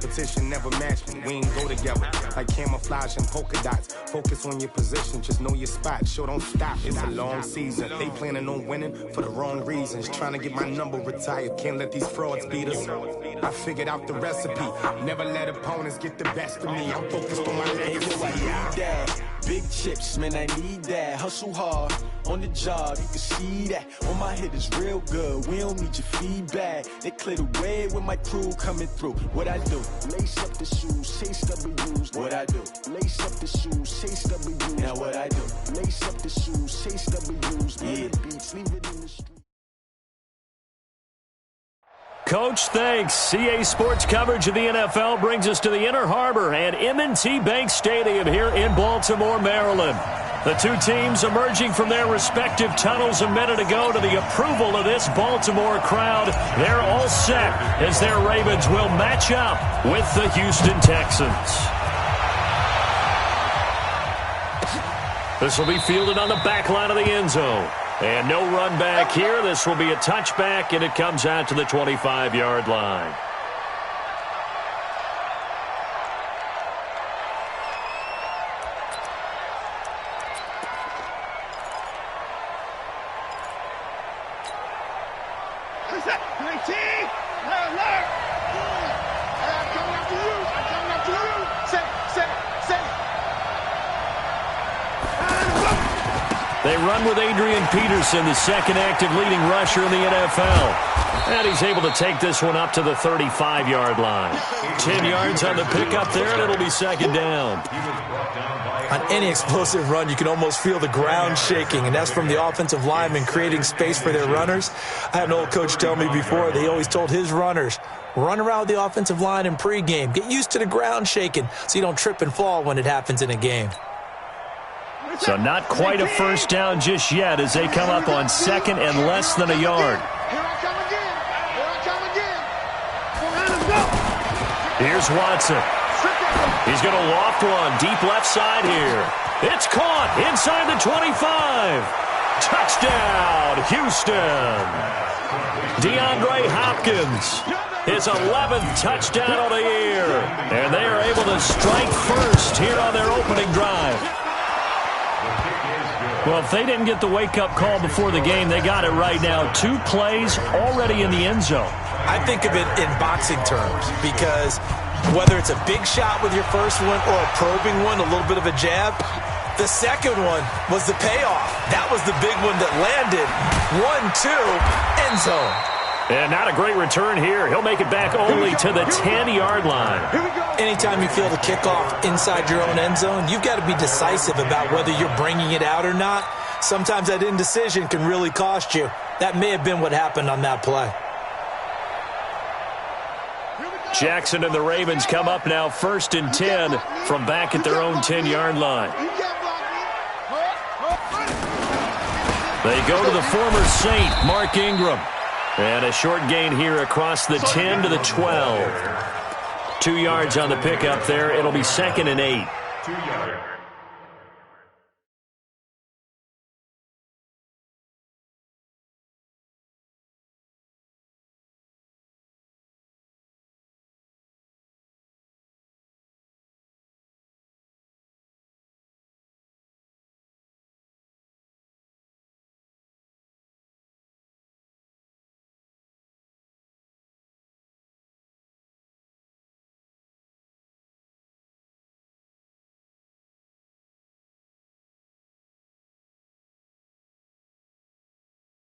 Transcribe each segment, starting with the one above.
Competition never match me. We ain't go together like camouflage and polka dots. Focus on your position, just know your spot. Sure, don't stop. It's a long season. They planning on winning for the wrong reasons. Trying to get my number retired. Can't let these frauds beat us. I figured out the recipe. Never let opponents get the best of me. I'm focused on my legacy. Big chips, man, I need that. Hustle hard on the job, you can see that. On my head is real good. We don't need your feedback. They clear the way with my crew coming through. What I do? Lace up the shoes, chase W's. What I do? Lace up the shoes, chase W's. Now what I do? Lace up the shoes, chase W's. Yeah, beats, leave it in the street. Coach, thanks. CA Sports coverage of the NFL brings us to the Inner Harbor and M&T Bank Stadium here in Baltimore, Maryland. The two teams emerging from their respective tunnels a minute ago to the approval of this Baltimore crowd. They're all set as their Ravens will match up with the Houston Texans. This will be fielded on the back line of the end zone. And no run back here. This will be a touchback, and it comes out to the 25-yard line. Who's that? 19! Alert! I'm coming after you! I'm coming after you! Set! They run with Adrian Peterson, the second active leading rusher in the NFL. And he's able to take this one up to the 35-yard line. 10 yards on the pickup there, and it'll be second down. On any explosive run, you can almost feel the ground shaking, and that's from the offensive linemen creating space for their runners. I had an old coach tell me before, they always told his runners, run around the offensive line in pregame. Get used to the ground shaking so you don't trip and fall when it happens in a game. So not quite a first down just yet as they come up on second and less than a yard. Here I come again! Here I come again! Here's Watson. He's going to loft one deep left side here. It's caught inside the 25. Touchdown, Houston. DeAndre Hopkins, his 11th touchdown of the year. And they are able to strike first here on their opening drive. Well, if they didn't get the wake-up call before the game, they got it right now. 2 plays already in the end zone. I think of it in boxing terms because whether it's a big shot with your first one or a probing one, a little bit of a jab, the second one was the payoff. That was the big one that landed. 1-2, end zone. And not a great return here. He'll make it back only to the 10-yard line. Anytime you feel the kickoff inside your own end zone, you've got to be decisive about whether you're bringing it out or not. Sometimes that indecision can really cost you. That may have been what happened on that play. Jackson and the Ravens come up now 1st and 10 from back at their own 10-yard line. They go to the former Saint, Mark Ingram. And a short gain here across the 10 to the 12. 2 yards on the pickup there. It'll be 2nd and 8. 2 yards.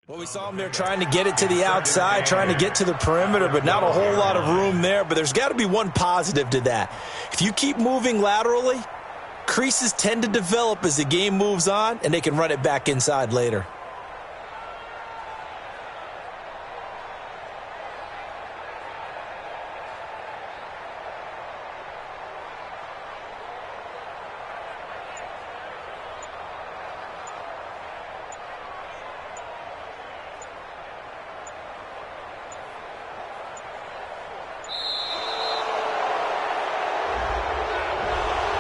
Well, we saw them there trying to get it to the outside, trying to get to the perimeter, but not a whole lot of room there. But there's got to be one positive to that. If you keep moving laterally, creases tend to develop as the game moves on, and they can run it back inside later.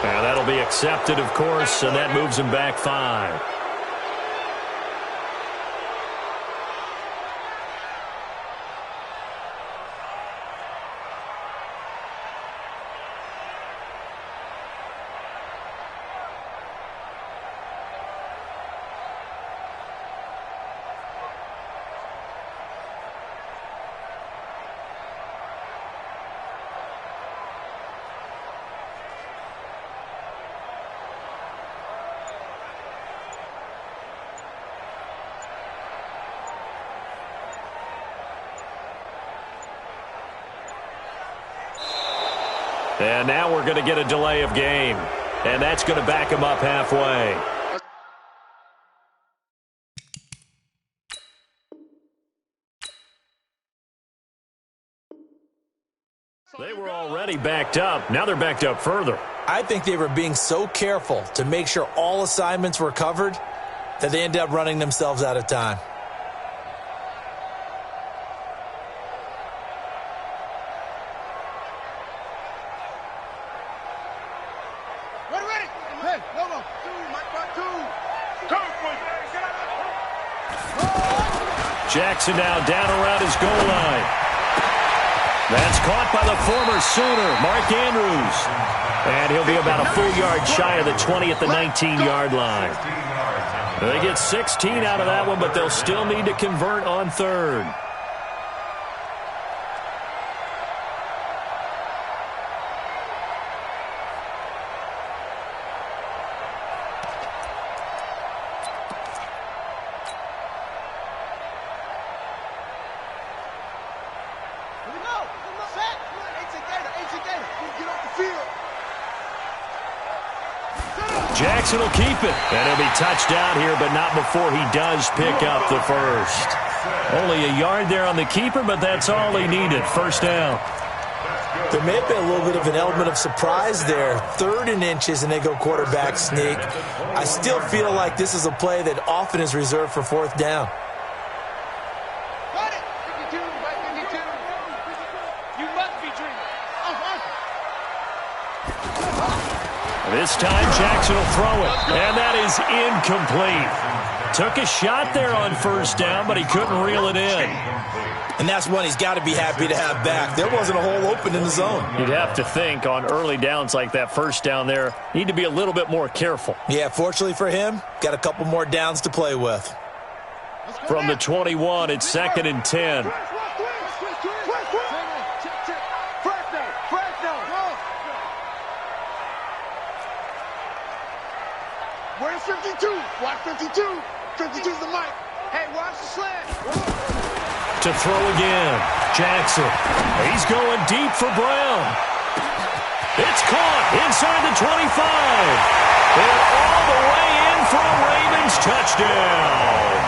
That'll be accepted, of course, and that moves him back 5. And now we're going to get a delay of game. And that's going to back him up halfway. They were already backed up. Now they're backed up further. I think they were being so careful to make sure all assignments were covered that they ended up running themselves out of time. Ready. Hey, no more. Jackson now down around his goal line. That's caught by the former Sooner, Mark Andrews. And he'll be about a full yard shy of the 20 at the 19-yard line. They get 16 out of that one, but they'll still need to convert on third. Jackson will keep it. And he'll be touched out here, but not before he does pick up the first. Only a yard there on the keeper, but that's all he needed. First down. There may have been a little bit of an element of surprise there. 3rd and inches, and they go quarterback sneak. I still feel like this is a play that often is reserved for 4th down. This time, Jackson will throw it, and that is incomplete. Took a shot there on first down, but he couldn't reel it in. And that's one he's got to be happy to have back. There wasn't a hole open in the zone. You'd have to think on early downs like that first down there, need to be a little bit more careful. Yeah, fortunately for him, got a couple more downs to play with. From the 21, it's 2nd and 10. Where's 52? Watch 52. 52's the mic. Hey, watch the slant. To throw again. Jackson. He's going deep for Brown. It's caught inside the 25. And all the way in for a Ravens touchdown.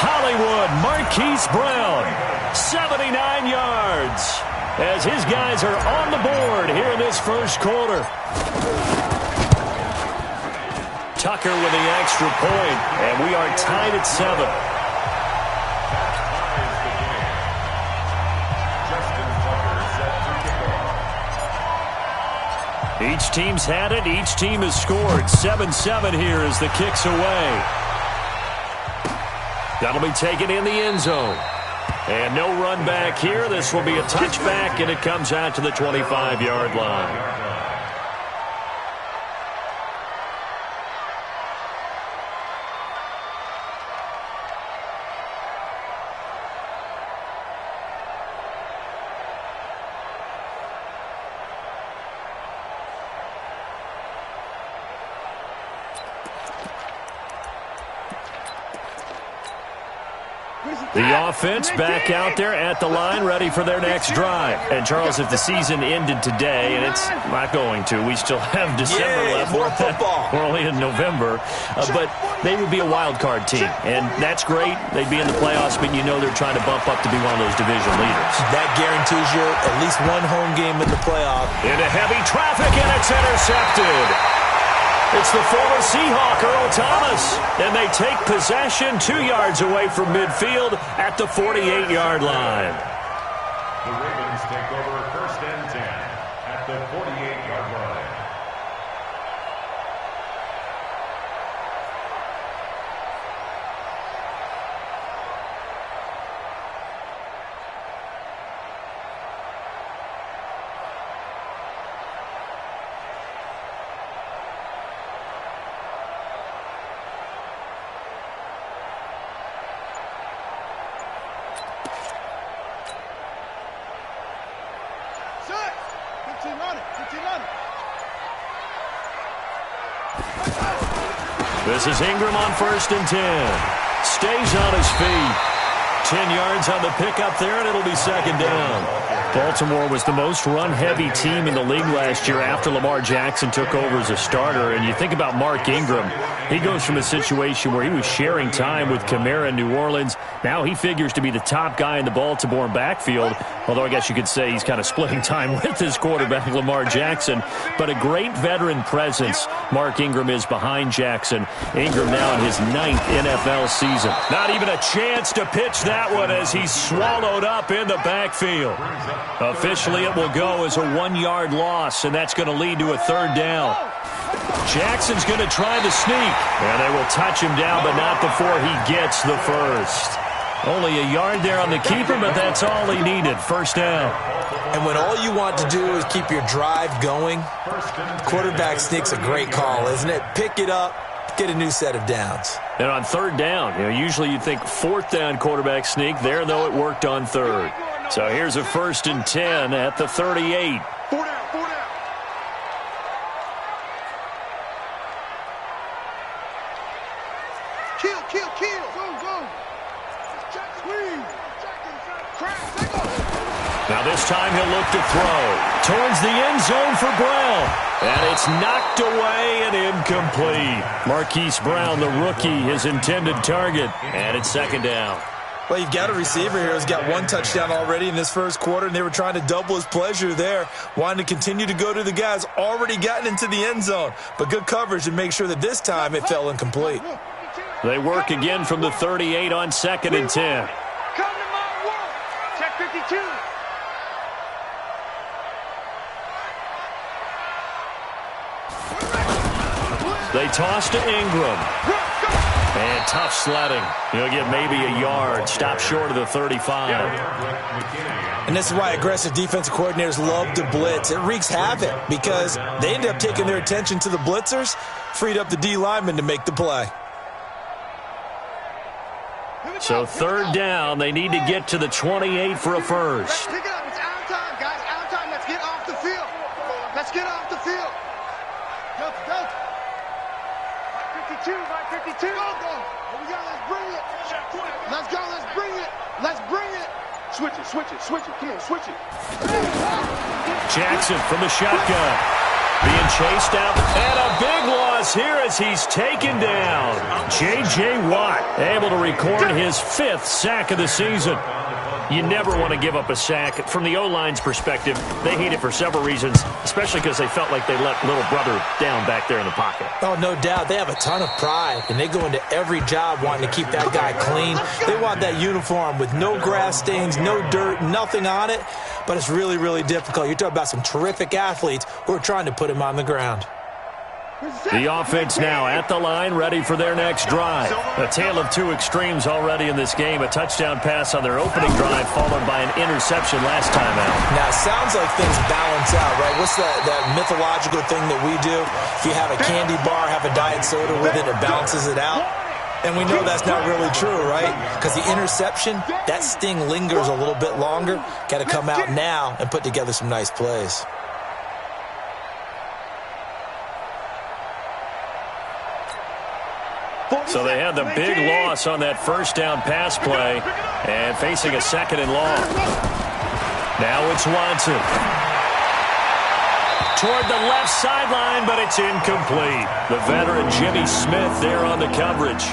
Hollywood Marquise Brown, 79 yards. As his guys are on the board here in this first quarter. Tucker with the extra point, and we are tied at 7. Each team's had it. Each team has scored. 7-7 here as the kick's away. That'll be taken in the end zone. And no run back here. This will be a touchback, and it comes out to the 25-yard line. The offense back out there at the line, ready for their next drive. And, Charles, if the season ended today, and it's not going to, we still have December left. More football. We're only in November. But they would be a wild card team, and that's great. They'd be in the playoffs, but you know they're trying to bump up to be one of those division leaders. That guarantees you at least one home game in the playoff. Into heavy traffic, and it's intercepted. It's the former Seahawk, Earl Thomas, and they take possession 2 yards away from midfield at the 48-yard line. The Ravens take over 1st and 10 at the 48-yard line. This is Ingram on 1st and 10. Stays on his feet. 10 yards on the pickup there, and it'll be 2nd down. Baltimore was the most run-heavy team in the league last year after Lamar Jackson took over as a starter. And you think about Mark Ingram. He goes from a situation where he was sharing time with Kamara in New Orleans. Now he figures to be the top guy in the Baltimore backfield, although I guess you could say he's kind of splitting time with his quarterback, Lamar Jackson. But a great veteran presence Mark Ingram is behind Jackson. Ingram now in his 9th NFL season. Not even a chance to pitch that one as he's swallowed up in the backfield. Officially, it will go as a 1-yard loss, and that's going to lead to a 3rd down. Jackson's going to try the sneak, and they will touch him down, but not before he gets the first. Only a yard there on the keeper, but that's all he needed. 1st down. And when all you want to do is keep your drive going, quarterback sneak's a great call, isn't it? Pick it up, get a new set of downs. And on 3rd down, usually you'd think 4th down quarterback sneak. There, though, it worked on 3rd. So here's a 1st and 10 at the 38. 4 down, 4 down. Kill. Go. Squeeze. Now this time he'll look to throw towards the end zone for Brown. And it's knocked away and incomplete. Marquise Brown, the rookie, his intended target. And it's 2nd down. Well, you've got a receiver here who's got 1 touchdown already in this 1st quarter, and they were trying to double his pleasure there, wanting to continue to go to the guys already gotten into the end zone. But good coverage to make sure that this time it fell incomplete. They work again from the 38 on 2nd and 10. Come to my work. Check 52. They toss to Ingram. And tough sledding. He'll get maybe a yard. Stop short of the 35. And this is why aggressive defensive coordinators love to blitz. It wreaks havoc because they end up taking their attention to the blitzers, freed up the D lineman to make the play. So 3rd down, they need to get to the 28 for a first. Pick it up. It's out of time, guys. Out of time. Let's get off the field. Let's get off the field. Go. 52, by 52. Go. We got, let's bring it. Let's go, let's bring it. Switch it. Come on, switch it. Jackson from the shotgun. Being chased out. And a big loss here as he's taken down. J.J. Watt able to record his 5th sack of the season. You never want to give up a sack. From the O-line's perspective, they hate it for several reasons, especially because they felt like they let little brother down back there in the pocket. Oh, no doubt. They have a ton of pride, and they go into every job wanting to keep that guy clean. They want that uniform with no grass stains, no dirt, nothing on it, but it's really, really difficult. You're talking about some terrific athletes who are trying to put him on the ground. The offense now at the line, ready for their next drive. A tale of 2 extremes already in this game. A touchdown pass on their opening drive, followed by an interception last time out. Now, it sounds like things balance out, right? What's that mythological thing that we do? If you have a candy bar, have a diet soda with it, it balances it out. And we know that's not really true, right? Because the interception, that sting lingers a little bit longer. Got to come out now and put together some nice plays. So they had the big loss on that 1st down pass play and facing a 2nd and long. Now it's Watson. Toward the left sideline, but it's incomplete. The veteran Jimmy Smith there on the coverage.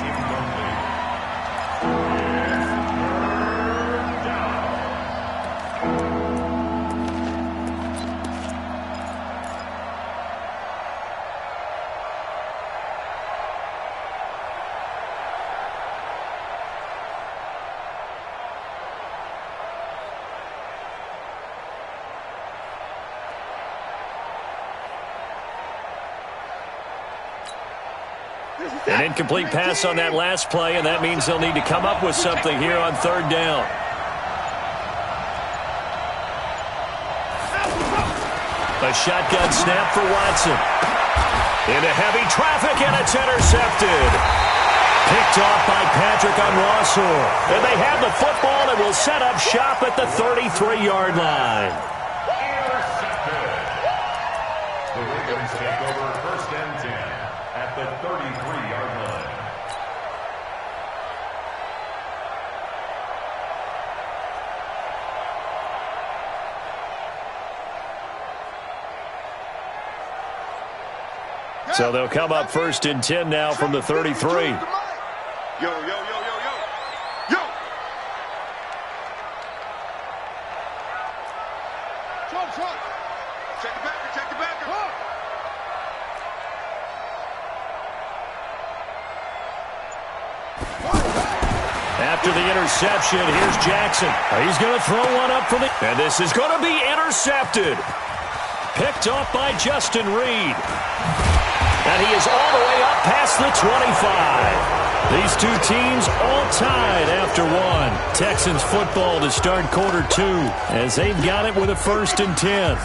An incomplete pass on that last play, and that means they'll need to come up with something here on 3rd down. A shotgun snap for Watson. Into heavy traffic, and it's intercepted. Picked off by Patrick Onwuasor. And they have the football and will set up shop at the 33-yard line. The Ravens take over 1st and 10 at the 33-yard line. So they'll come up 1st and 10 now from the 33. Yo. Check the backer. After the interception, here's Jackson. He's going to throw one up for the... And this is going to be intercepted. Picked off by Justin Reed. And he is all the way up past the 25. These two teams all tied after one. Texans football to start quarter 2 as they've got it with a 1st and 10.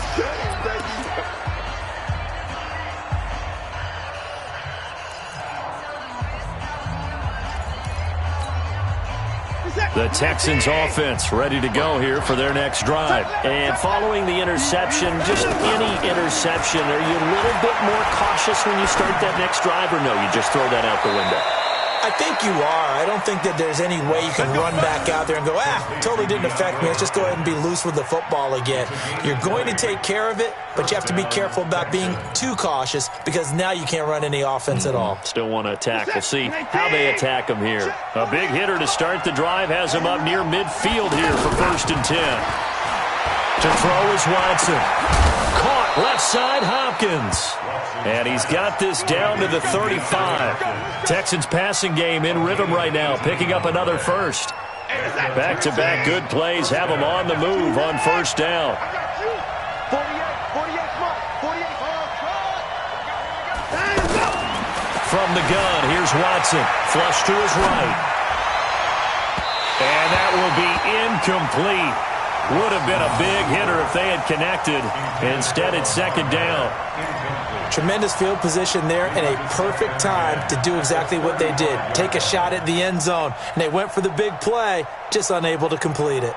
The Texans offense ready to go here for their next drive. And following the interception, just any interception, are you a little bit more cautious when you start that next drive, or no, you just throw that out the window? I think you are. I don't think that there's any way you can run back out there and go, totally didn't affect me. Let's just go ahead and be loose with the football again. You're going to take care of it, but you have to be careful about being too cautious because now you can't run any offense at all. Still want to attack. We'll see how they attack him here. A big hitter to start the drive has him up near midfield here for 1st and 10. To throw is Watson. Caught left side Hopkins. And he's got this down to the 35. Texans passing game in rhythm right now, picking up another first. Back-to-back good plays have them on the move on 1st down. From the gun, here's Watson. Flush to his right. And that will be incomplete. Would have been a big hitter if they had connected. Instead, it's 2nd down. Tremendous field position there and a perfect time to do exactly what they did. Take a shot at the end zone. And they went for the big play, just unable to complete it.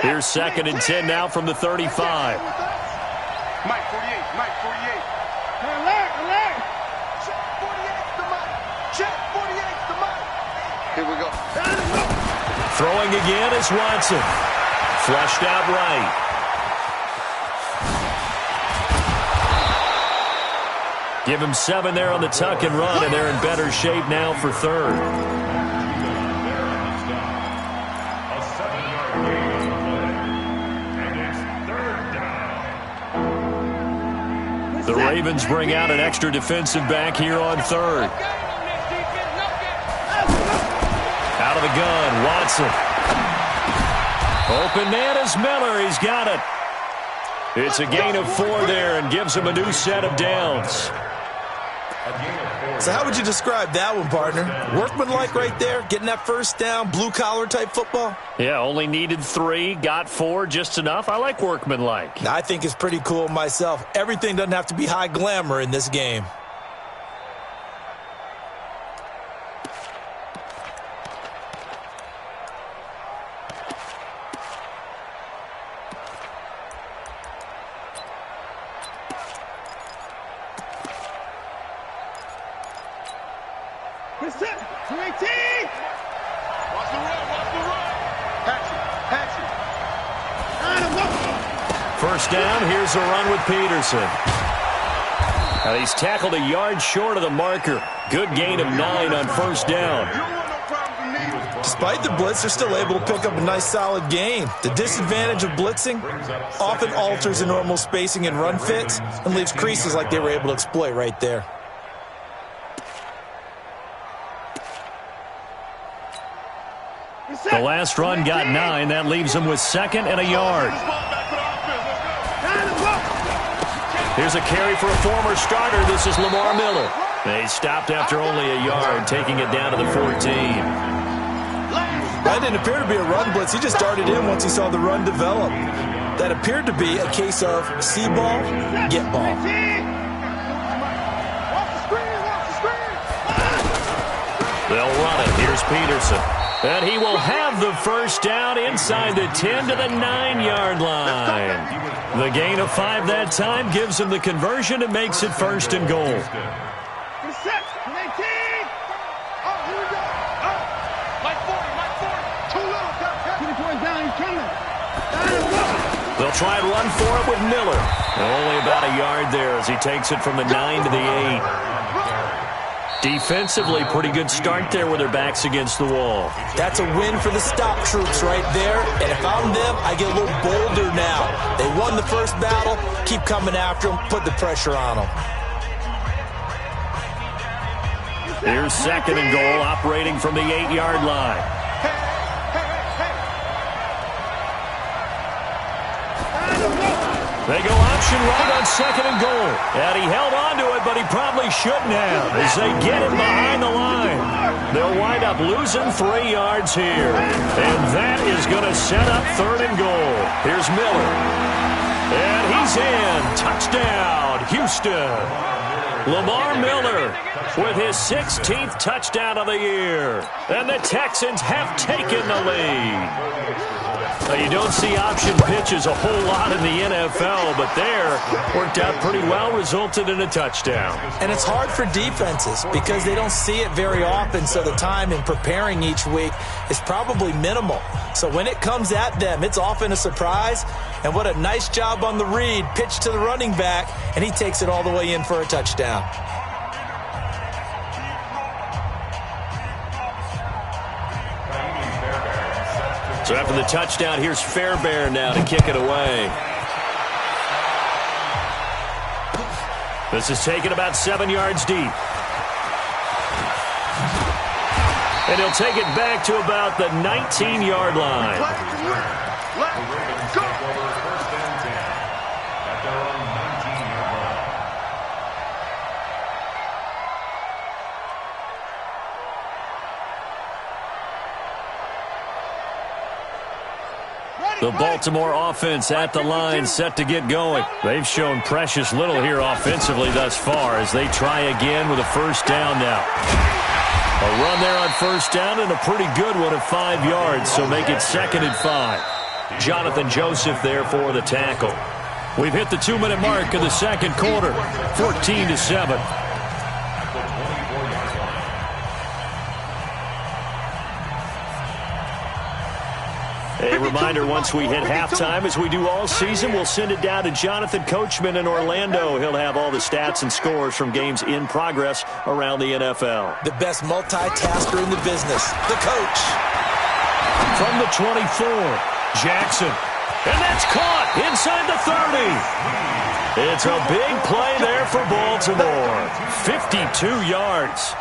Here's 2nd and 10 now from the 35. Mike 48. Alert. Check 48's the Mike. Here we go. Throwing again is Watson. Flushed out right. Give him 7 there on the tuck and run, and they're in better shape now for 3rd. A 7-yard gain on the play. And it's 3rd down. The Ravens bring out an extra defensive back here on 3rd. Out of the gun, Watson. Open man is Miller. He's got it. It's a gain of 4 there and gives him a new set of downs. So how would you describe that one, partner? Workmanlike right there, getting that 1st down, blue-collar type football? Yeah, only needed 3, got 4, just enough. I like workmanlike. I think it's pretty cool myself. Everything doesn't have to be high glamour in this game. First down, here's a run with Peterson. Now he's tackled a yard short of the marker. Good gain of 9 on 1st down. Despite the blitz, they're still able to pick up a nice solid gain. The disadvantage of blitzing often alters the normal spacing and run fits and leaves creases like they were able to exploit right there. The last run got 9. That leaves them with 2nd and a yard. Here's a carry for a former starter. This is Lamar Miller. They stopped after only a yard, taking it down to the 14. That didn't appear to be a run blitz. He just darted in once he saw the run develop. That appeared to be a case of see ball, get ball. They'll run it. Here's Peterson. And he will have the 1st down inside the 10 to the 9-yard line. The gain of 5 that time gives him the conversion and makes it 1st and goal. They'll They'll try and run for it with Miller. Only about a yard there as he takes it from the 9 to the 8. Defensively, pretty good start there with their backs against the wall. That's a win for the stop troops right there. And if I'm them, I get a little bolder now. They won the first battle. Keep coming after them. Put the pressure on them. Here's 2nd and goal, operating from the 8-yard line. They go option right on 2nd and goal. And he held on to it, but he probably shouldn't have as they get him behind the line. They'll wind up losing 3 yards here. And that is going to set up 3rd and goal. Here's Miller. And he's in. Touchdown, Houston. Lamar Miller with his 16th touchdown of the year. And the Texans have taken the lead. Now, you don't see option pitches a whole lot in the NFL, but there worked out pretty well, resulted in a touchdown. And it's hard for defenses because they don't see it very often, so the time in preparing each week is probably minimal. So when it comes at them, it's often a surprise. And what a nice job on the read, pitch to the running back, and he takes it all the way in for a touchdown. So after the touchdown, here's Fairbairn now to kick it away. This is taken about 7 yards deep. And he'll take it back to about the 19-yard line. Let's go. First and 10 at their own 19-yard line. The Baltimore offense at the line, set to get going. They've shown precious little here offensively thus far as they try again with a first down now. A run there on first down and a pretty good one at 5 yards, so make it 2nd and 5. Jonathan Joseph there for the tackle. We've hit the 2-minute mark of the second quarter, 14-7. A reminder, once we hit halftime, as we do all season, we'll send it down to Jonathan Coachman in Orlando. He'll have all the stats and scores from games in progress around the NFL. The best multitasker in the business, the coach. From the 24, Jackson. And that's caught inside the 30. It's a big play there for Baltimore. 52 yards.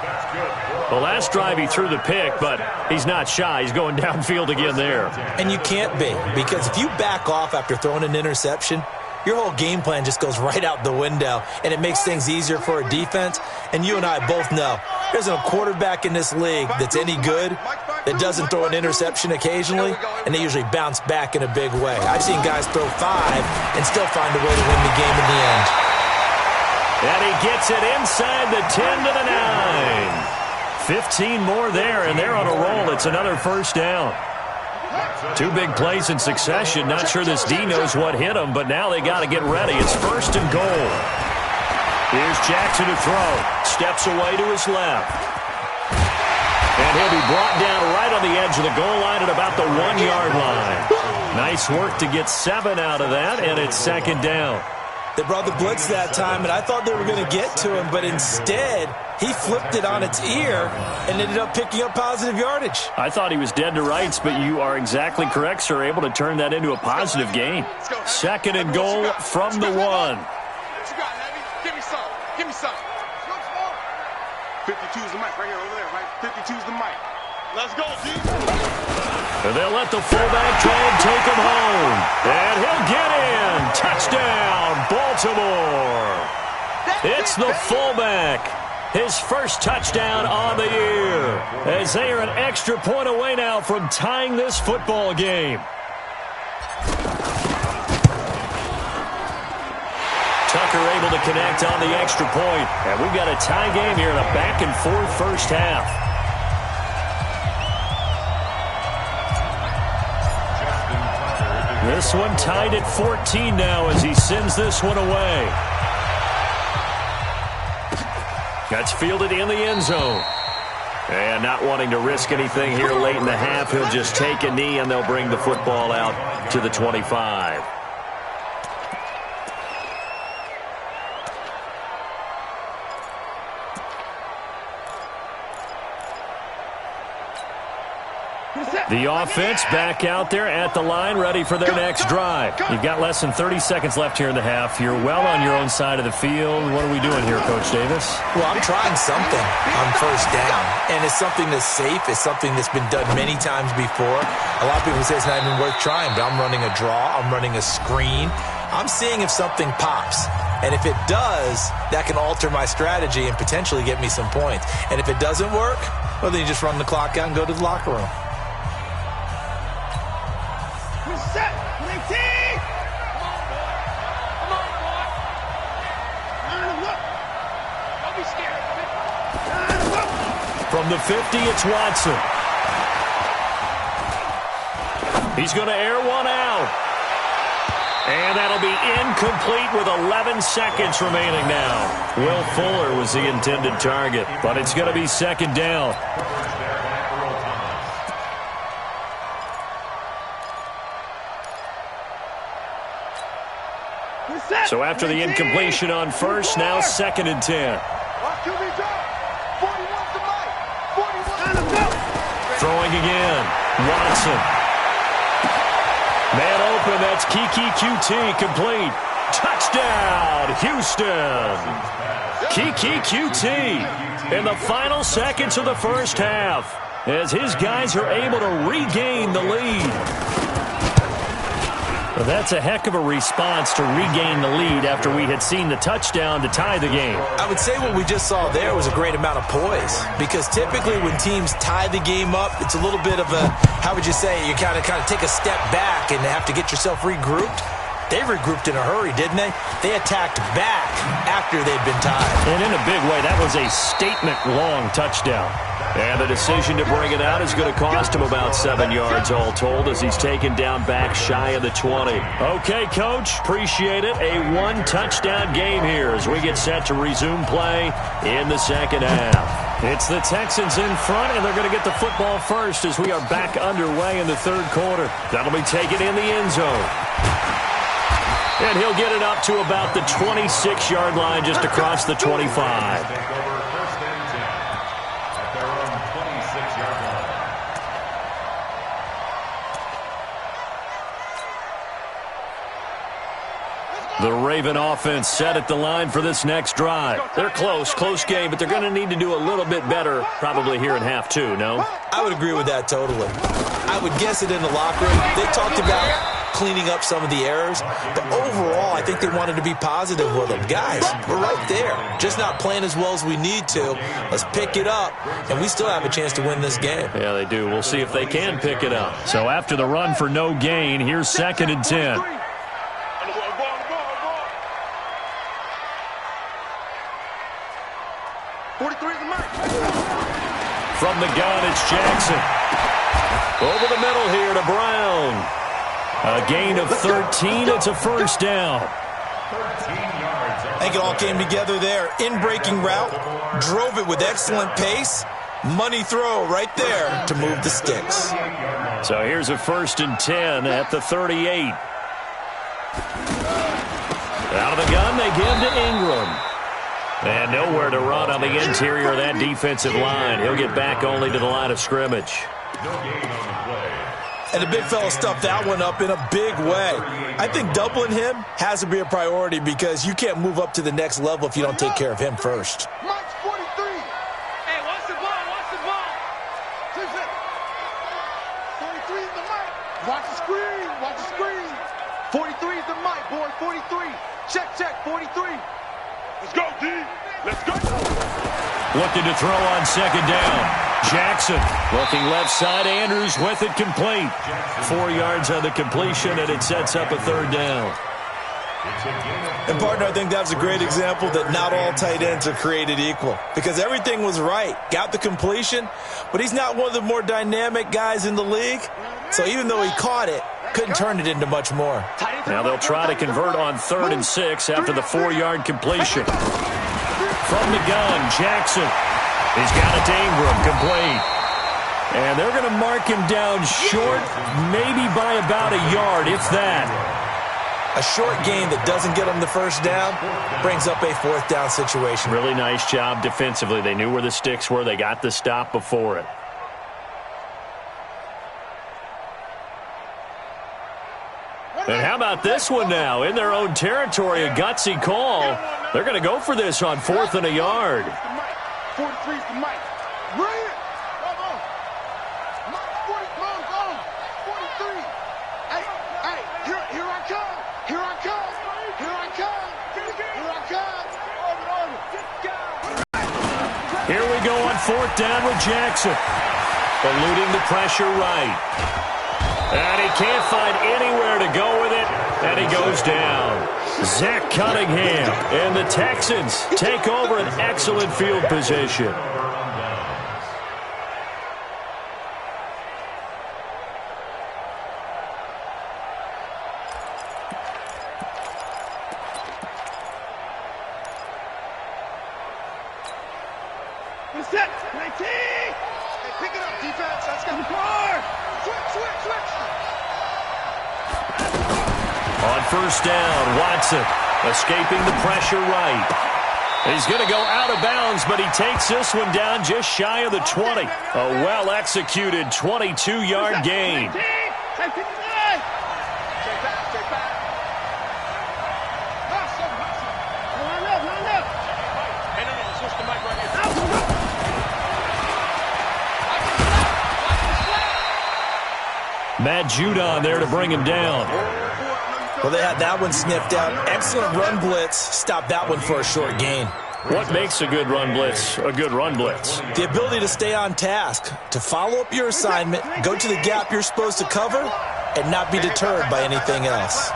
The last drive he threw the pick, but he's not shy. He's going downfield again there. And you can't be, because if you back off after throwing an interception, your whole game plan just goes right out the window, and it makes things easier for a defense. And you and I both know there's a quarterback in this league that's any good that doesn't throw an interception occasionally, and they usually bounce back in a big way. I've seen guys throw 5 and still find a way to win the game in the end. And he gets it inside the 10 to the 9. 15 more there, and they're on a roll. It's another first down. 2 big plays in succession. Not sure this D knows what hit him, but now they got to get ready. It's 1st and goal. Here's Jackson to throw. Steps away to his left. And he'll be brought down right on the edge of the goal line at about the 1-yard line. Nice work to get 7 out of that, and it's 2nd down. They brought the blitz that time, and I thought they were going to get to him, but instead he flipped it on its ear and ended up picking up positive yardage. I thought he was dead to rights, but you are exactly correct, sir. Able to turn that into a positive gain. 2nd and goal from the 1. What you got, Heavy? Give me some. Give me some. 52's the mic right here over there, right? 52's the mic. Let's go, D. And they'll let the fullback try and take him home. And he'll get in. Touchdown, Baltimore. It's the fullback. His first touchdown on the year. As they are an extra point away now from tying this football game. Tucker able to connect on the extra point. And we've got a tie game here in a back-and-forth first half. This one tied at 14 now as he sends this one away. That's fielded in the end zone. And not wanting to risk anything here late in the half, he'll just take a knee and they'll bring the football out to the 25. The offense back out there at the line, ready for their next drive. You've got less than 30 seconds left here in the half. You're well on your own side of the field. What are we doing here, Coach Davis? Well, I'm trying something on first down, and it's something that's safe. It's something that's been done many times before. A lot of people say it's not even worth trying, but I'm running a draw. I'm running a screen. I'm seeing if something pops. And if it does, that can alter my strategy and potentially get me some points. And if it doesn't work, well, then you just run the clock out and go to the locker room. Set. 19. Come on, boy. Don't be scared. From the 50, it's Watson. He's going to air one out. And that'll be incomplete with 11 seconds remaining now. Will Fuller was the intended target, but it's going to be second down. So after the incompletion on first, now second and 10. Throwing again. Watson. Man open, that's Kiki QT, complete. Touchdown, Houston. Kiki QT in the final seconds of the first half as his guys are able to regain the lead. Well, that's a heck of a response to regain the lead after we had seen the touchdown to tie the game. I would say what we just saw there was a great amount of poise, because typically when teams tie the game up, it's a little bit of a, how would you say, you kind of take a step back and have to get yourself regrouped. They regrouped in a hurry, didn't they? They attacked back after they'd been tied. And in a big way, that was a statement-long touchdown. And the decision to bring it out is going to cost him about 7 yards all told as he's taken down back shy of the 20. Okay, Coach, appreciate it. A one-touchdown game here as we get set to resume play in the second half. It's the Texans in front, and they're going to get the football first as we are back underway in the third quarter. That'll be taken in the end zone. And he'll get it up to about the 26-yard line just across the 25. The Raven offense set at the line for this next drive. They're close game, but they're going to need to do a little bit better probably here in half two, no? I would agree with that totally. I would guess it in the locker room. They talked about cleaning up some of the errors, but overall, I think they wanted to be positive with them. Guys, we're right there. Just not playing as well as we need to. Let's pick it up, and we still have a chance to win this game. Yeah, they do. We'll see if they can pick it up. So after the run for no gain, here's second and 10. 43 is the mark. From the gun, it's Jackson. Over the middle here to Brown. A gain of 13. It's a first down. I think it all came together there. In-breaking route. Drove it with excellent pace. Money throw right there to move the sticks. So here's a first and 10 at the 38. Out of the gun, they give to Ingram. And nowhere to run on the interior of that defensive line. He'll get back only to the line of scrimmage. And the big fella stuffed that one up in a big way. I think doubling him has to be a priority because you can't move up to the next level if you don't take care of him first. March 43. Hey, watch the ball, watch the ball. 43 is the mic. Watch the screen, watch the screen. 43 is the mic, boy, 43. Check, 43. Let's go, D. Let's go. Looking to throw on second down. Jackson looking left side. Andrews with it complete. 4 yards on the completion, and it sets up a third down. And, partner, I think that was a great example that not all tight ends are created equal because everything was right. Got the completion, but he's not one of the more dynamic guys in the league. So even though he caught it, couldn't turn it into much more. Now they'll try to convert on 3rd and 6 after the 4-yard completion. From the gun, Jackson. He's got it to Ingram, complete. And they're going to mark him down short, maybe by about a yard, if that. A short gain that doesn't get him the first down brings up a 4th down situation. Really nice job defensively. They knew where the sticks were. They got the stop before it. How about this one now? In their own territory, a gutsy call. They're going to go for this on 4th and a yard. 43's the mic. Bring it. Come on. 43. Hey, here I come. Here I come. Here I come. Here I come. Here we go on 4th down with Jackson. Eluding the pressure right. And he can't find anywhere to go with it, and he goes down. Zach Cunningham and the Texans take over an excellent field position. Set. 19. Hey, pick it up, defense. Let's go. Switch. On 1st down, Watson escaping the pressure right. He's going to go out of bounds, but he takes this one down just shy of the 20. A well-executed 22-yard gain. Matt Judon there to bring him down. Well, they had that one sniffed out. Excellent run blitz. Stop that one for a short gain. What makes a good run blitz a good run blitz? The ability to stay on task, to follow up your assignment, go to the gap you're supposed to cover, and not be deterred by anything else.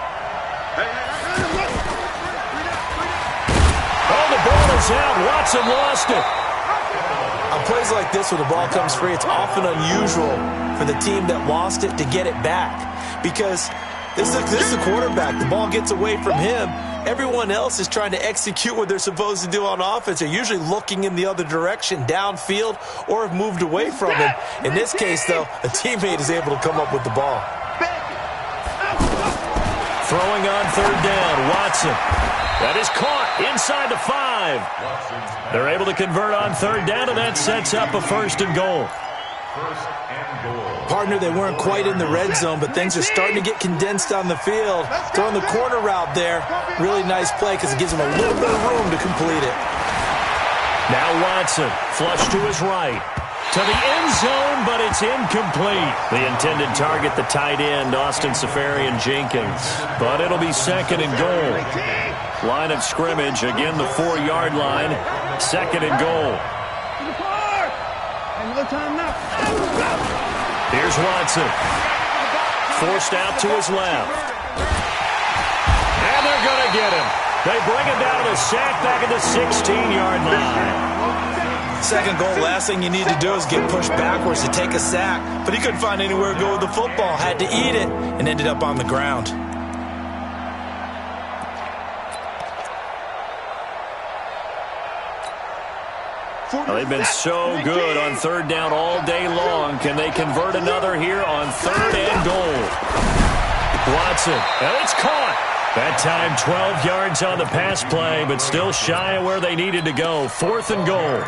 Oh, the ball is out. Watson lost it. On plays like this where the ball comes free, it's often unusual for the team that lost it to get it back, because this is the quarterback. The ball gets away from him. Everyone else is trying to execute what they're supposed to do on offense. They're usually looking in the other direction, downfield, or have moved away from him. In this case, though, a teammate is able to come up with the ball. Throwing on 3rd down, Watson. That is caught inside the 5. They're able to convert on 3rd down, and that sets up a 1st and goal. Partner, they weren't quite in the red zone, but things are starting to get condensed on the field. Throwing the corner route there, really nice play because it gives them a little bit of room to complete it. Now Watson, flush to his right. To the end zone, but it's incomplete. The intended target, the tight end, Austin Safarian-Jenkins. But it'll be 2nd and goal. Line of scrimmage, again the 4-yard line. 2nd and goal. Here's Watson. Forced out to his left. And they're going to get him. They bring him down to the sack back at the 16-yard line. 2nd goal, last thing you need to do is get pushed backwards to take a sack. But he couldn't find anywhere to go with the football. Had to eat it and ended up on the ground. Well, they've been so good on 3rd down all day long. Can they convert another here on 3rd and goal? Watson, and it's caught. That time 12 yards on the pass play, but still shy of where they needed to go. 4th and goal.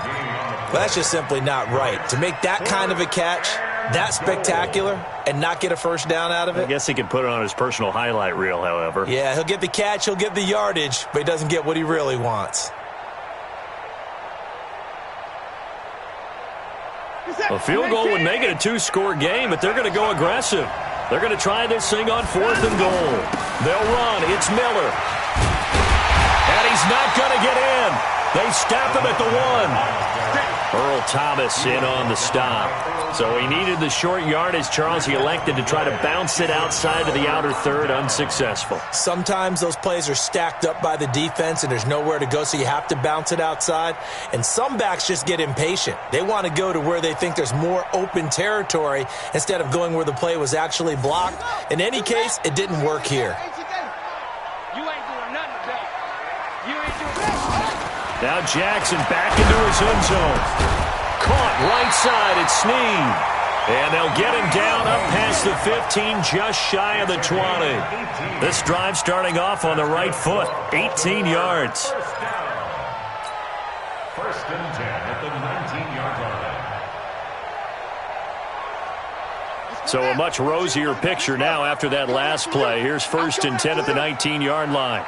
Well, that's just simply not right. To make that kind of a catch, that spectacular, and not get a 1st down out of it. I guess he could put it on his personal highlight reel, however. Yeah, he'll get the catch, he'll get the yardage, but he doesn't get what he really wants. A field goal would make it a 2-score game, but they're going to go aggressive. They're going to try this thing on 4th and goal. They'll run. It's Miller. And he's not going to get in. They stop him at the 1. Earl Thomas in on the stop. So he needed the short yardage, Charles. He elected to try to bounce it outside to the outer 3rd, unsuccessful. Sometimes those plays are stacked up by the defense and there's nowhere to go, so you have to bounce it outside. And some backs just get impatient. They want to go to where they think there's more open territory instead of going where the play was actually blocked. In any case, it didn't work here. Now Jackson back into his end zone. Caught right side, it's Snead. And they'll get him down up past the 15, just shy of the 20. This drive starting off on the right foot, 18 yards. 1st and 10 at the 19-yard So a much rosier picture now after that last play. Here's 1st and 10 at the 19-yard line.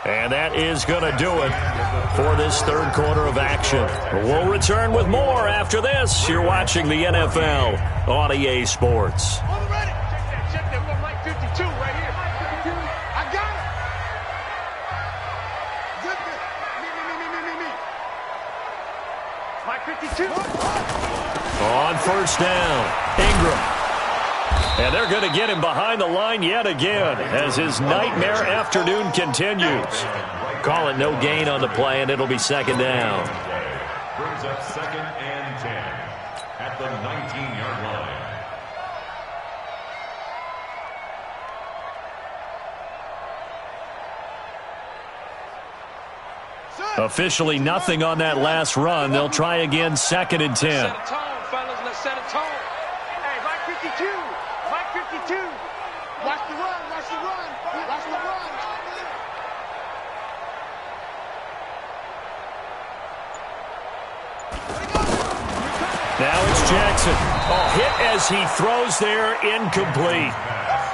And that is going to do it for this third quarter of action. We'll return with more after this. You're watching the NFL on EA Sports. Check that. We got Mike 52 right here. Mike 52. I got it. Zip it. Me. Mike 52. On 1st down, Ingram. And they're going to get him behind the line yet again as his nightmare afternoon continues. Call it no gain on the play, and it'll be 2nd down. Brings up 2nd and 10 at the 19-yard line. Officially nothing on that last run. They'll try again 2nd and 10. Set a tone, fellas. Let's set a tone. Hey, Mike 52. Mike 52. Watch the run. Watch the run. Watch the run. Now it's Jackson. Oh, hit as he throws there, incomplete.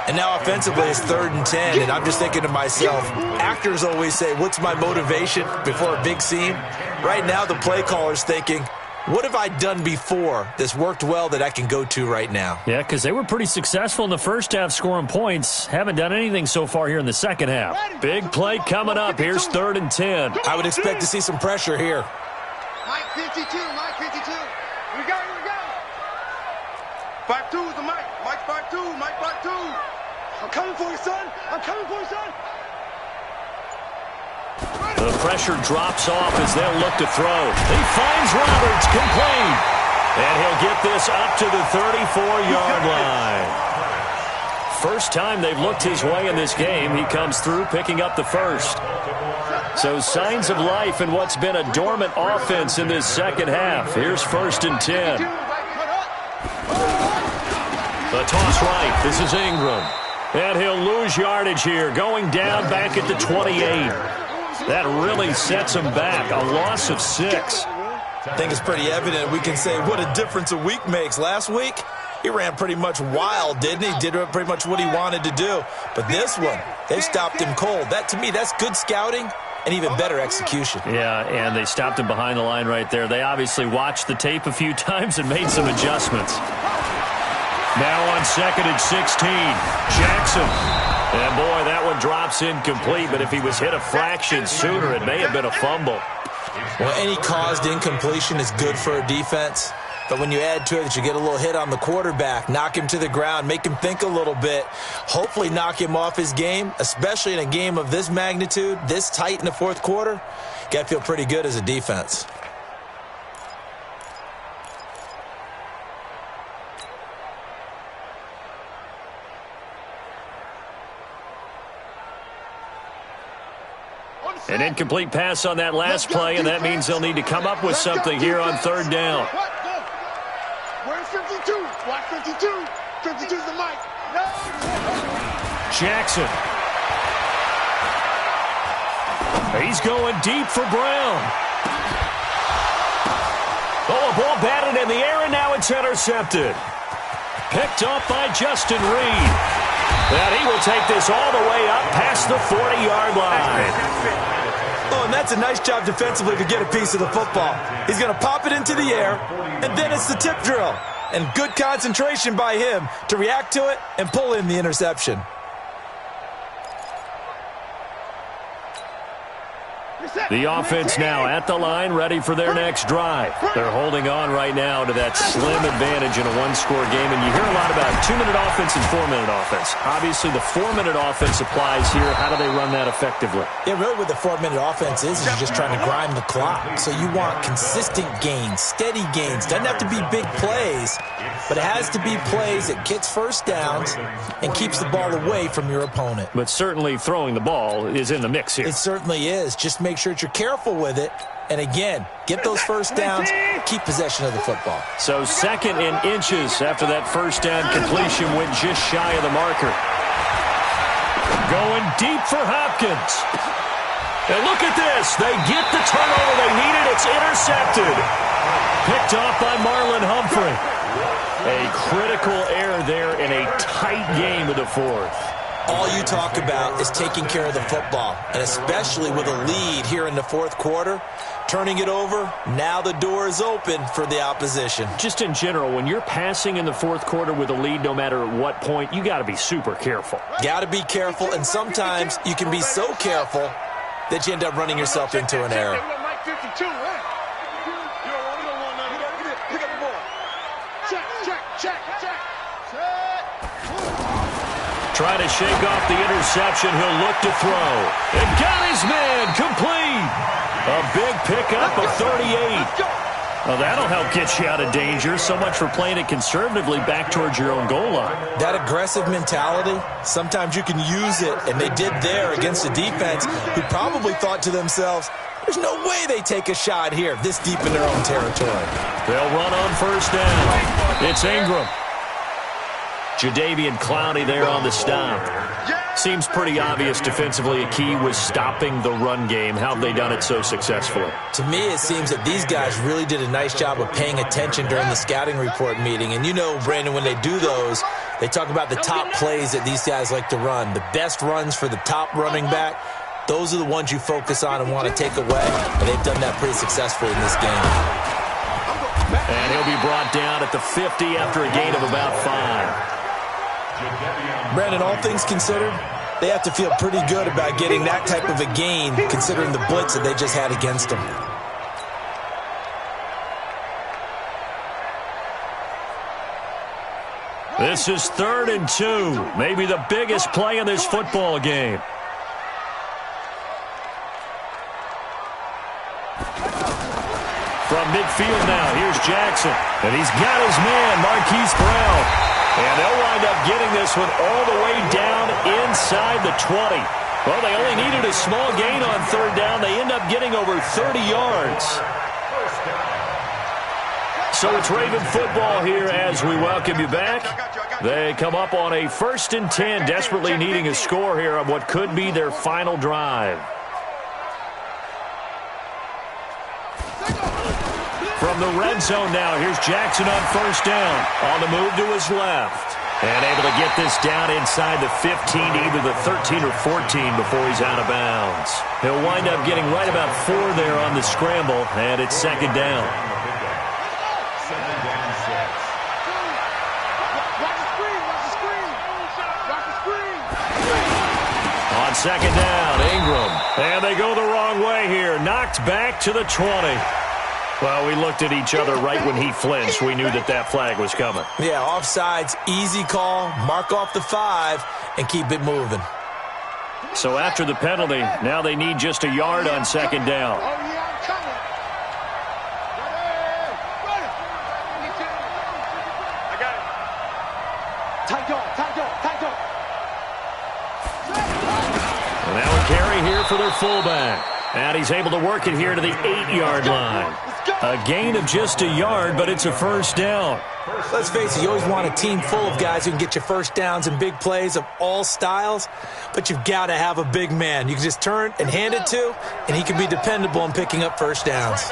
And now offensively it's 3rd and 10, and I'm just thinking to myself, actors always say, what's my motivation before a big scene? Right now the play caller's thinking, what have I done before that's worked well that I can go to right now? Yeah, because they were pretty successful in the first half scoring points. Haven't done anything so far here in the second half. Big play coming up. Here's 3rd and 10. I would expect to see some pressure here. Mike 52. Mike 52. We got it. 5-2 is the Mike. Mike 5-2. Mike 5-2. I'm coming for you, son. I'm coming for you, son. The pressure drops off as they'll look to throw. He finds Roberts, complete. And he'll get this up to the 34-yard line. First time they've looked his way in this game. He comes through picking up the first. So signs of life in what's been a dormant offense in this second half. Here's 1st and 10. The toss right. This is Ingram. And he'll lose yardage here, going down back at the 28. That really sets him back. A loss of 6. I think it's pretty evident. We can say what a difference a week makes. Last week, he ran pretty much wild, didn't he? Did pretty much what he wanted to do. But this one, they stopped him cold. That, to me, that's good scouting and even better execution. Yeah, and they stopped him behind the line right there. They obviously watched the tape a few times and made some adjustments. Now on 2nd and 16, Jackson. And boy, that one drops incomplete, but if he was hit a fraction sooner, it may have been a fumble. Well, any caused incompletion is good for a defense. But when you add to it that you get a little hit on the quarterback, knock him to the ground, make him think a little bit, hopefully knock him off his game, especially in a game of this magnitude, this tight in the fourth quarter, you got to feel pretty good as a defense. An incomplete pass on that last play, and that means they'll need to come up with something here on 3rd down. Where's 52? Watch 52. 52's the Mike. No. Jackson. He's going deep for Brown. Oh, a ball batted in the air, and now it's intercepted. Picked up by Justin Reed. And he will take this all the way up past the 40-yard line. Oh, and that's a nice job defensively to get a piece of the football. He's going to pop it into the air, and then it's the tip drill. And good concentration by him to react to it and pull in the interception. The offense now at the line, ready for their next drive. They're holding on right now to that slim advantage in a one-score game, and you hear a lot about 2-minute offense and 4-minute offense. Obviously, the 4-minute offense applies here. How do they run that effectively? Yeah, really what the 4-minute offense is you're just trying to grind the clock. So you want consistent gains, steady gains. Doesn't have to be big plays, but it has to be plays that gets first downs and keeps the ball away from your opponent. But certainly throwing the ball is in the mix here. It certainly is. Just make sure you're careful with it. And again, get those first downs, keep possession of the football. So 2nd and inches after that first down completion went just shy of the marker. Going deep for Hopkins. And look at this. They get the turnover they needed. It's intercepted. Picked off by Marlon Humphrey. A critical error there in a tight game of the fourth. All you talk about is taking care of the football, and especially with a lead here in the fourth quarter, turning it over, now the door is open for the opposition. Just in general, when you're passing in the fourth quarter with a lead, no matter at what point, you got to be super careful. Got to be careful, and sometimes you can be so careful that you end up running yourself into an error. Trying to shake off the interception. He'll look to throw. And got his man complete. A big pickup of 38. Well, that'll help get you out of danger. So much for playing it conservatively back towards your own goal line. That aggressive mentality, sometimes you can use it, and they did there against a defense who probably thought to themselves, there's no way they take a shot here this deep in their own territory. They'll run on first down. It's Ingram. Jadeveon Clowney there on the stop. Seems pretty obvious defensively a key was stopping the run game. How have they done it so successfully? To me, it seems that these guys really did a nice job of paying attention during the scouting report meeting. And you know, Brandon, when they do those, they talk about the top plays that these guys like to run. The best runs for the top running back, those are the ones you focus on and want to take away. And they've done that pretty successfully in this game. And he'll be brought down at the 50 after a gain of about 5. Brandon, all things considered, they have to feel pretty good about getting that type of a gain considering the blitz that they just had against them. This is 3rd and 2. Maybe the biggest play in this football game. From midfield now, here's Jackson. And he's got his man, Marquise Brown. And they'll wind up getting this one all the way down inside the 20. Well, they only needed a small gain on 3rd down. They end up getting over 30 yards. So it's Raven football here as we welcome you back. They come up on a 1st and 10, desperately needing a score here on what could be their final drive. From the red zone now, here's Jackson on 1st down. On the move to his left. And able to get this down inside the 15 to either the 13 or 14 before he's out of bounds. He'll wind up getting right about 4 there on the scramble, and it's 2nd down. On 2nd down, Ingram. And they go the wrong way here. Knocked back to the 20. Well, we looked at each other right when he flinched. We knew that that flag was coming. Yeah, offsides, easy call, mark off the 5, and keep it moving. So after the penalty, now they need just a yard on 2nd down. And now a carry here for their fullback. And he's able to work it here to the 8-yard line. A gain of just a yard, but it's a 1st down. Let's face it, you always want a team full of guys who can get you 1st downs and big plays of all styles, but you've got to have a big man you can just turn and hand it to, and he can be dependable in picking up 1st downs.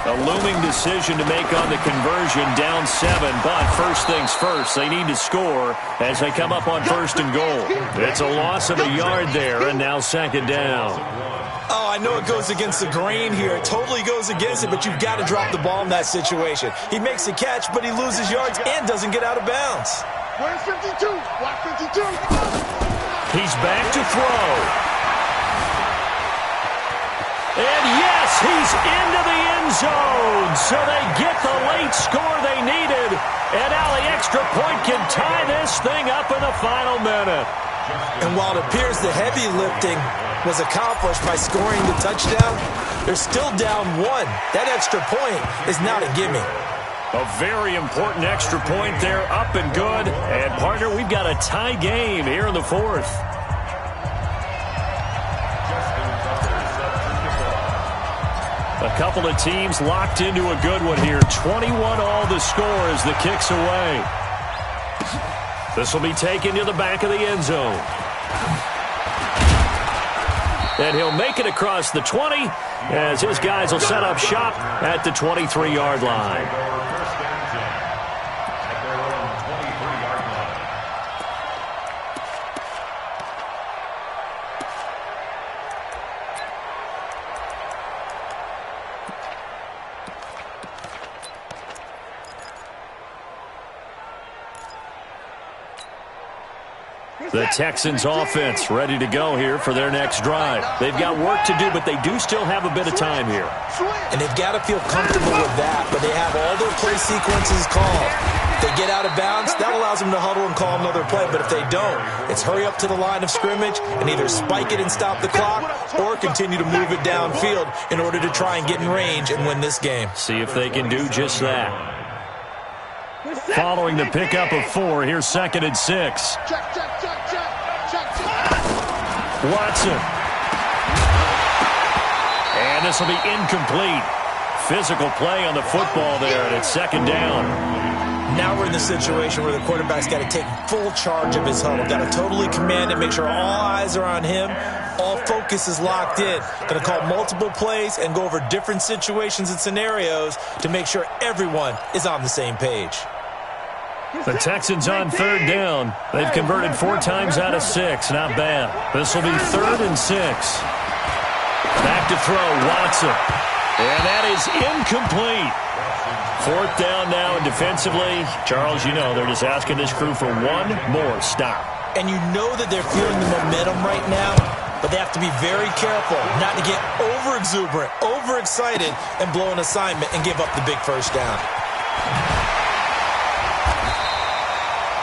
A looming decision to make on the conversion, down 7, but first things first, they need to score as they come up on 1st and goal. It's a loss of a yard there, and now 2nd down. Oh, I know it goes against the grain here. It totally goes against it, but you've got to drop the ball in that situation. He makes a catch, but he loses yards and doesn't get out of bounds. Where's 52? Watch 52. He's back to throw. And yes, he's into the end zone. So they get the late score they needed. And now the extra point can tie this thing up in the final minute. And while it appears the heavy lifting was accomplished by scoring the touchdown, they're still down 1. That extra point is not a gimme. A very important extra point there, up and good. And, partner, we've got a tie game here in the 4th. A couple of teams locked into a good one here. 21 all the score as the kick's away. This will be taken to the back of the end zone. and he'll make it across the 20 as his guys will set up shop at the 23-yard line. First and 10 at their own 23-yard line. The Texans offense ready to go here for their next drive. They've got work to do, but they do still have a bit of time here. And they've got to feel comfortable with that, but they have all their play sequences called. If they get out of bounds, that allows them to huddle and call another play, but if they don't, it's hurry up to the line of scrimmage and either spike it and stop the clock or continue to move it downfield in order to try and get in range and win this game. See if they can do just that. Following the pickup of 4, here's 2nd and 6. Watson. And this will be incomplete. Physical play on the football there, and it's 2nd down. Now we're in the situation where the quarterback's got to take full charge of his huddle. Got to totally command it, make sure all eyes are on him. All focus is locked in. Going to call multiple plays and go over different situations and scenarios to make sure everyone is on the same page. The Texans on 3rd down. They've converted 4 times out of 6. Not bad. This will be 3rd and 6. Back to throw, Watson. And that is incomplete. 4th down now, and defensively, Charles, you know, they're just asking this crew for one more stop. And you know that they're feeling the momentum right now, but they have to be very careful not to get over-exuberant, over-excited, and blow an assignment and give up the big first down.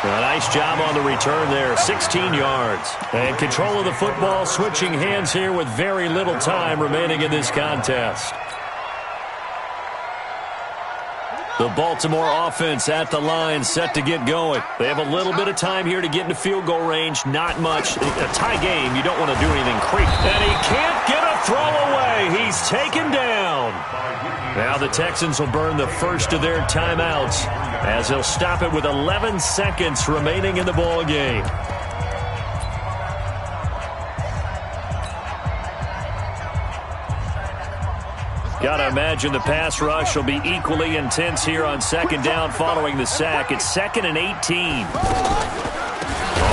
A nice job on the return there, 16 yards. And control of the football, switching hands here with very little time remaining in this contest. The Baltimore offense at the line, set to get going. They have a little bit of time here to get into field goal range, not much. A tie game, you don't want to do anything crazy. And he can't get a throw away. He's taken down. Now the Texans will burn the first of their timeouts as they'll stop it with 11 seconds remaining in the ball game. Got to imagine the pass rush will be equally intense here on 2nd down following the sack. It's 2nd and 18.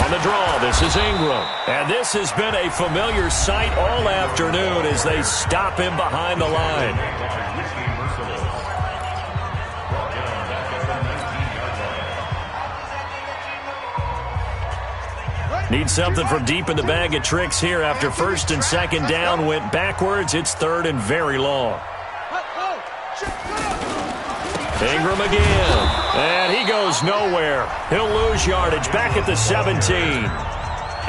On the draw, this is Ingram. And this has been a familiar sight all afternoon as they stop him behind the line. Need something from deep in the bag of tricks here after 1st and 2nd down went backwards. It's 3rd and very long. Ingram again. And he goes nowhere. He'll lose yardage back at the 17.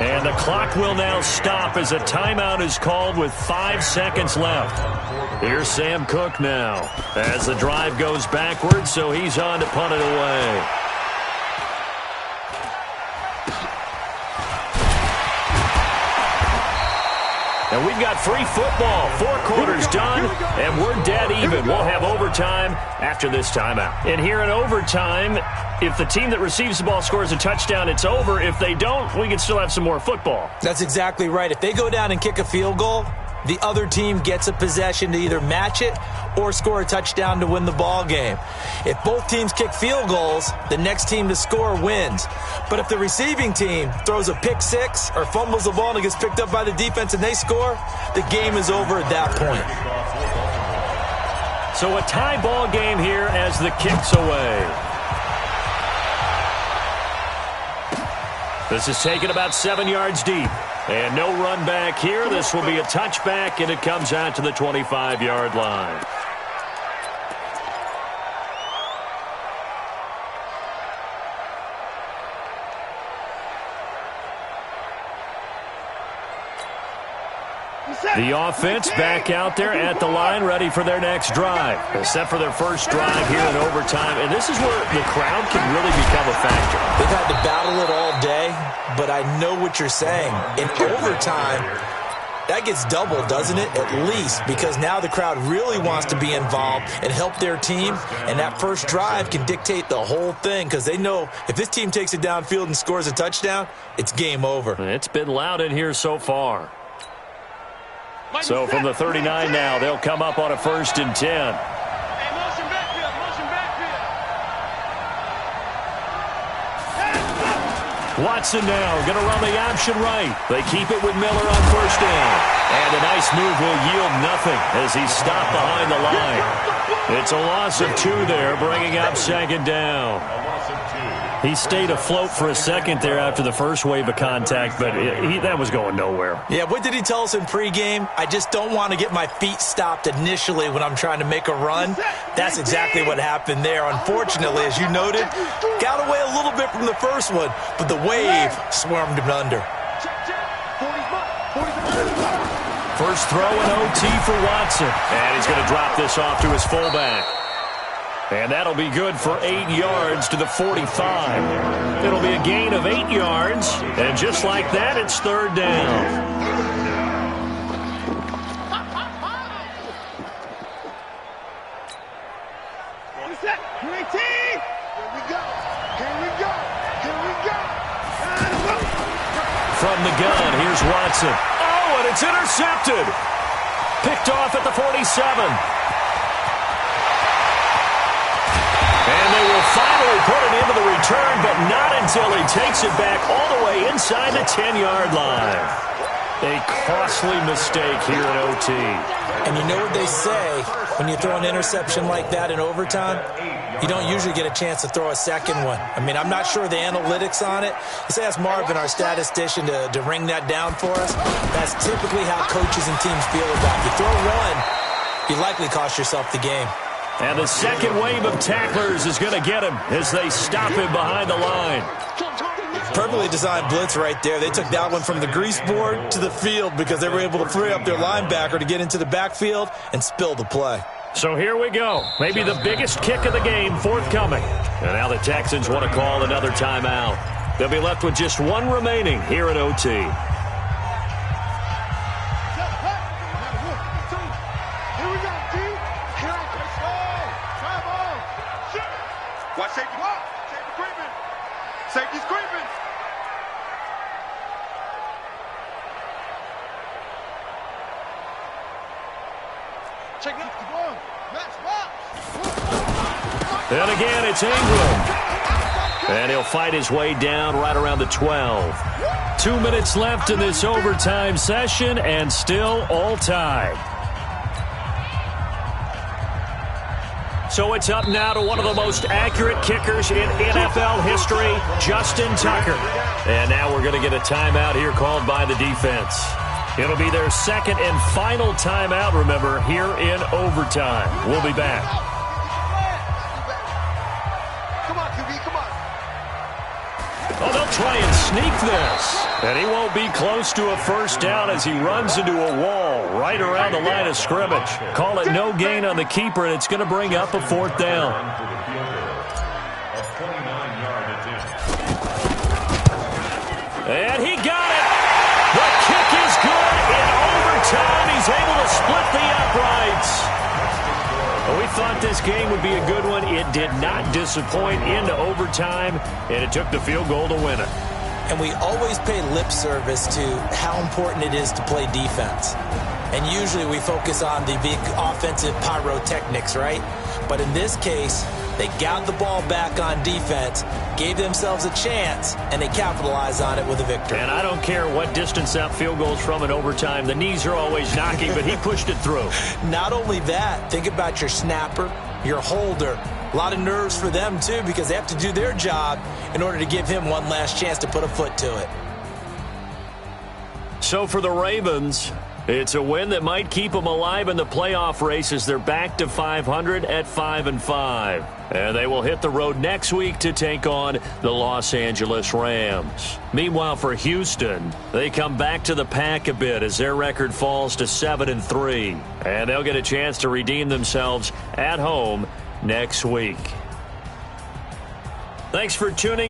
And the clock will now stop as a timeout is called with 5 seconds left. Here's Sam Cook now as the drive goes backwards, so he's on to punt it away. And we've got free football. 4 quarters done, and we're dead even. We'll have overtime after this timeout. And here in overtime, if the team that receives the ball scores a touchdown, it's over. If they don't, we can still have some more football. That's exactly right. If they go down and kick a field goal, the other team gets a possession to either match it or score a touchdown to win the ball game. If both teams kick field goals, the next team to score wins. But if the receiving team throws a pick six or fumbles the ball and it gets picked up by the defense and they score, the game is over at that point. So a tie ball game here as the kick's away. This is taken about 7 yards deep. And no run back here. This will be a touchback, and it comes out to the 25-yard line. The offense back out there at the line, ready for their next drive. They're set for their first drive here in overtime, and this is where the crowd can really become a factor. They've had to battle it all day, but I know what you're saying. In overtime, that gets doubled, doesn't it? At least, because now the crowd really wants to be involved and help their team, and that first drive can dictate the whole thing because they know if this team takes it downfield and scores a touchdown, it's game over. It's been loud in here so far. So from the 39 now, they'll come up on a 1st and 10. Watson now going to run the option right. They keep it with Miller on 1st down. And a nice move will yield nothing as he's stopped behind the line. It's a loss of 2 there, bringing up 2nd down. He stayed afloat for a second there after the first wave of contact, but that was going nowhere. Yeah, what did he tell us in pregame? I just don't want to get my feet stopped initially when I'm trying to make a run. That's exactly what happened there. Unfortunately, as you noted, got away a little bit from the first one, but the wave swarmed him under. First throw in OT for Watson, and he's going to drop this off to his fullback. And that'll be good for 8 yards to the 45. It'll be a gain of 8 yards. And just like that, it's 3rd down. From the gun, here's Watson. Oh, and it's intercepted. Picked off at the 47. And they will finally put it into the return, but not until he takes it back all the way inside the 10-yard line. A costly mistake here at OT. And you know what they say, when you throw an interception like that in overtime, you don't usually get a chance to throw a second one. I mean, I'm not sure the analytics on it. Let's ask Marvin, our statistician, to ring that down for us. That's typically how coaches and teams feel about it. You throw one, you likely cost yourself the game. And the second wave of tacklers is going to get him as they stop him behind the line. Perfectly designed blitz right there. They took that one from the grease board to the field because they were able to free up their linebacker to get into the backfield and spill the play. So here we go. Maybe the biggest kick of the game forthcoming. And now the Texans want to call another timeout. They'll be left with just 1 remaining here at OT. Watch safety. Safety creeping. Safety's creeping. Check it out. And again, it's Ingram. And he'll fight his way down right around the 12. 2 minutes left in this overtime session, and still all tied. So it's up now to one of the most accurate kickers in NFL history, Justin Tucker. And now we're going to get a timeout here called by the defense. It'll be their second and final timeout, remember, here in overtime. We'll be back. Come on, QB, come on. Oh, they'll try and sneak this. And he won't be close to a first down as he runs into a wall right around the line of scrimmage. Call it no gain on the keeper, and it's going to bring up a 4th down. And he got it. The kick is good in overtime. He's able to split the uprights. We thought this game would be a good one. It did not disappoint into overtime, and it took the field goal to win it. And we always pay lip service to how important it is to play defense. And usually we focus on the big offensive pyrotechnics, right? But in this case, they got the ball back on defense, gave themselves a chance, and they capitalized on it with a victory. And I don't care what distance that field goes from in overtime. The knees are always knocking, but he pushed it through. Not only that, think about your snapper, your holder. A lot of nerves for them, too, because they have to do their job in order to give him one last chance to put a foot to it. So for the Ravens, it's a win that might keep them alive in the playoff race as they're back to 500 at 5-5. And they will hit the road next week to take on the Los Angeles Rams. Meanwhile, for Houston, they come back to the pack a bit as their record falls to 7-3. And they'll get a chance to redeem themselves at home next week. Thanks for tuning